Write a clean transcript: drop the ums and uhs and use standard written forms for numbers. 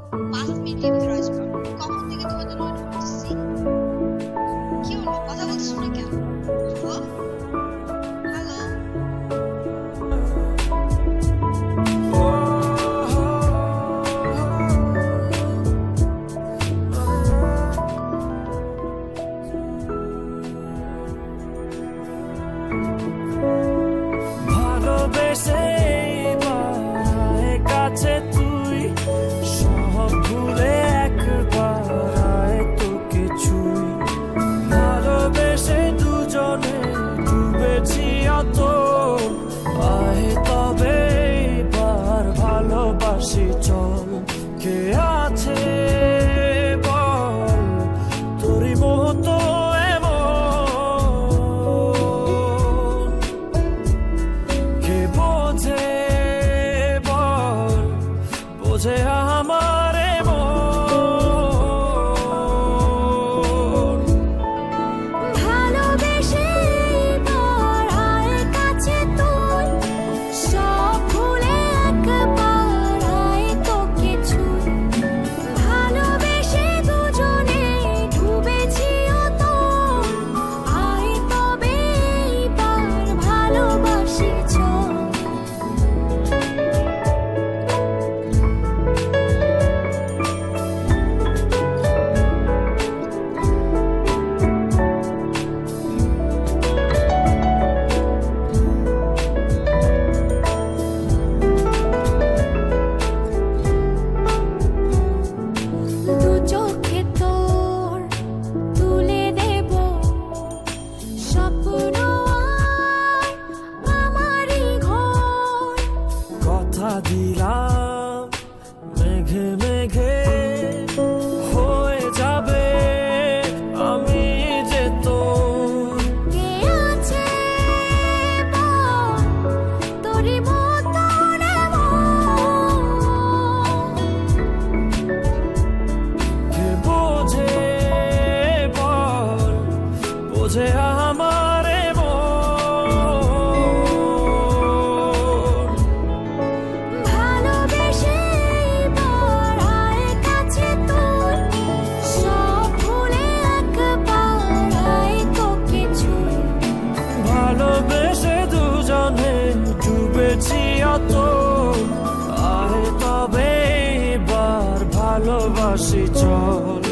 5 মিনিটের ভিতরে আসবা। কখন থেকে তোমার জন্য ওয়েট করতেছি। কি হলো, কথা বলছো না কেন? Hello, hello. ভালোবেসে এবার কাছে তুই সব ভুলে একবার আয় তোকে ছুই। ভালোবেসে দুজনে ডুবেছি অত, আয় তবে এবার ভালোবাসি চল। কে আছে বল তোরই মতো বোঝে আমার মন। ভালোবেসে এবার আয় কাছে তুই সব ভুলে একবার আয় তোকে ছুই। ভালোবেসে দুজনে ডুবেছি অত, আয় তবে এবার ভালোবাসি চল। দু চোখে তোর তুলে দেব স্বপ্ন আর আমারই ঘর। কথা দিলাম মেঘে মেঘে হয়ে যাবে আমি যে তোর। কে আছে বল তোরই মতন এমন। কে বোঝে বল বোঝে আমার মন। ভালোবেসে এবার আয় কাছে তুই সব ভুলে একবার আয় তোকে ছুই। ভালোবেসে দুজনে ডুবেছি অত, আয় তবে এবার ভালোবাসি চল।